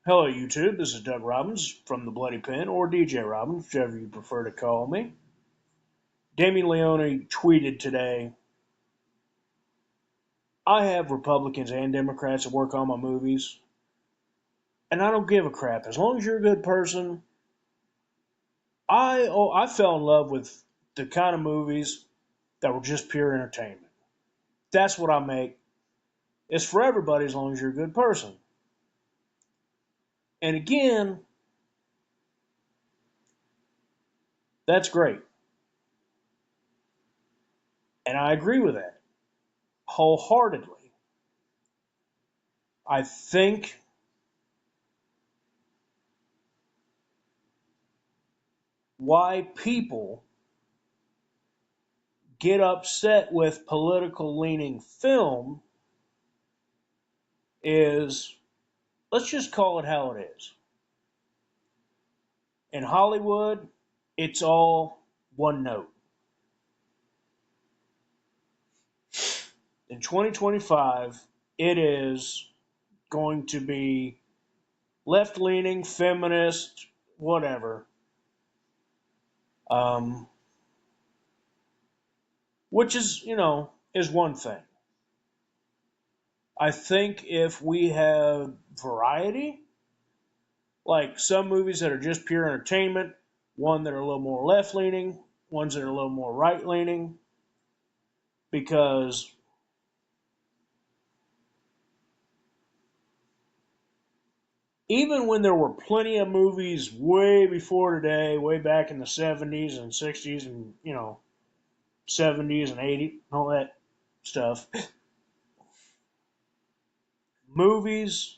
Hello, YouTube. This is Doug Robbins from the Bloody Pen, or DJ Robbins, whichever you prefer to call me. Damien Leone tweeted today, I have Republicans and Democrats that work on my movies, and I don't give a crap. As long as you're a good person, I fell in love with the kind of movies that were just pure entertainment. That's what I make. It's for everybody as long as you're a good person. And again, that's great. And I agree with that wholeheartedly. I think why people get upset with political leaning film is, let's just call it how it is. In Hollywood, it's all one note. In 2025, it is going to be left leaning, feminist, whatever. Um, which is, is one thing. I think if we have variety, like some movies that are just pure entertainment, one that are a little more left leaning, ones that are a little more right leaning, because even when there were plenty of movies way before today, way back in the 70s and 60s and, 70s and 80s and all that stuff, movies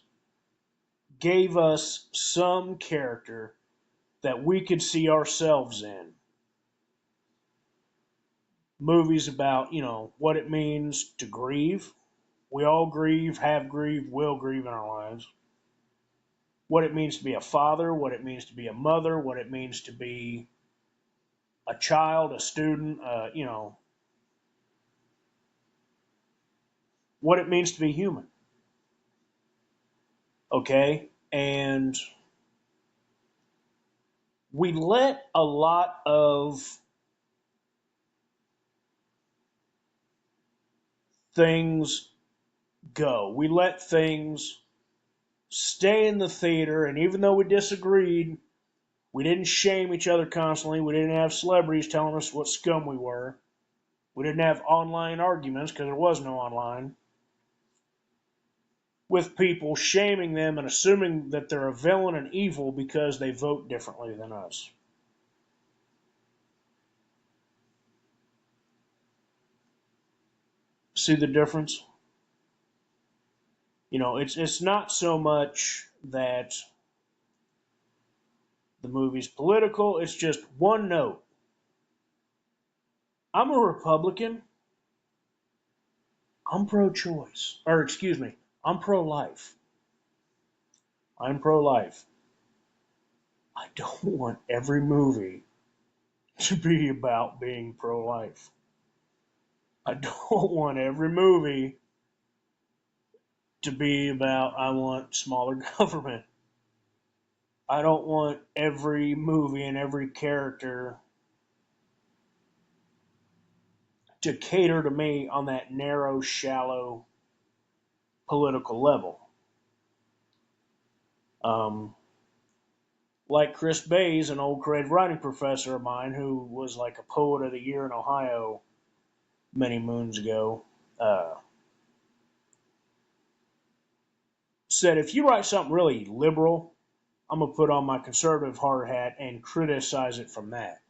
gave us some character that we could see ourselves in. Movies about, what it means to grieve. We all grieve, have grieved, will grieve in our lives. What it means to be a father, what it means to be a mother, what it means to be a child, a student, what it means to be human. Okay? And we let a lot of things go. We let things stay in the theater, and even though we disagreed, we didn't shame each other constantly. We didn't have celebrities telling us what scum we were. We didn't have online arguments because there was no online. With people shaming them and assuming that they're a villain and evil because they vote differently than us. See the difference? It's not so much that the movie's political, it's just one note. I'm a Republican. I'm pro choice. Or, excuse me, I'm pro life. I'm pro life. I don't want every movie to be about being pro life. I don't want every movie to be about, I want smaller government. I don't want every movie and every character to cater to me on that narrow, shallow political level. Um, like Chris Bays, an old creative writing professor of mine who was like a poet of the year in Ohio many moons ago, said, if you write something really liberal, I'm going to put on my conservative hard hat and criticize it from that.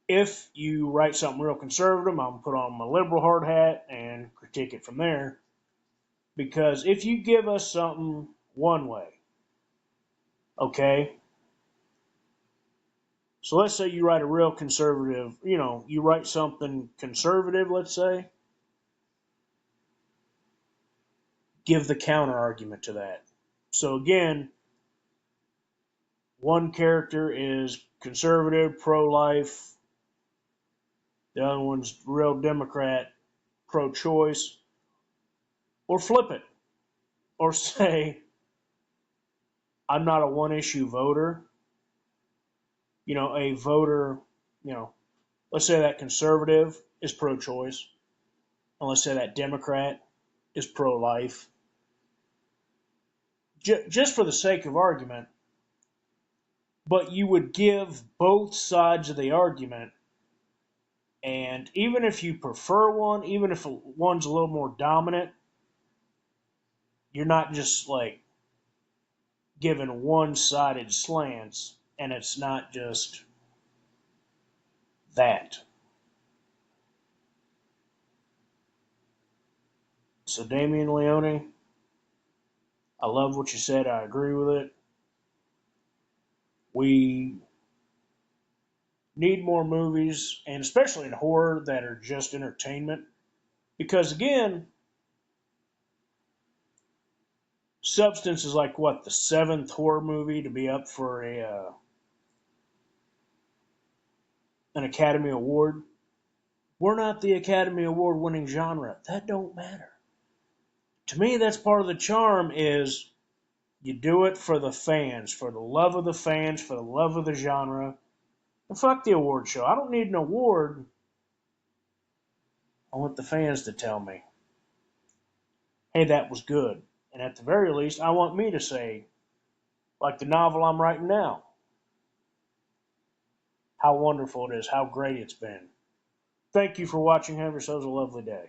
If you write something real conservative, I'm going to put on my liberal hard hat and critique it from there. Because if you give us something one way, okay, so let's say you write a real conservative, you write something conservative, let's say, give the counter argument to that. So again, one character is conservative, pro life, the other one's real Democrat, pro choice, or flip it, or say, I'm not a one-issue voter. A voter, let's say that conservative is pro-choice, and let's say that Democrat is pro-life. Just for the sake of argument, but you would give both sides of the argument, and even if you prefer one, even if one's a little more dominant, you're not just like giving one-sided slants, and it's not just that. So Damien Leone, I love what you said. I agree with it. We need more movies, and especially in horror, that are just entertainment. Because again, Substance is like what, the seventh horror movie to be up for an Academy Award. We're not the Academy Award winning genre. That don't matter. To me, that's part of the charm. Is you do it for the fans, for the love of the fans, for the love of the genre. And fuck the award show. I don't need an award. I want the fans to tell me, hey, that was good. And at the very least, I want me to say, like the novel I'm writing now, how wonderful it is, how great it's been. Thank you for watching. Have yourselves a lovely day.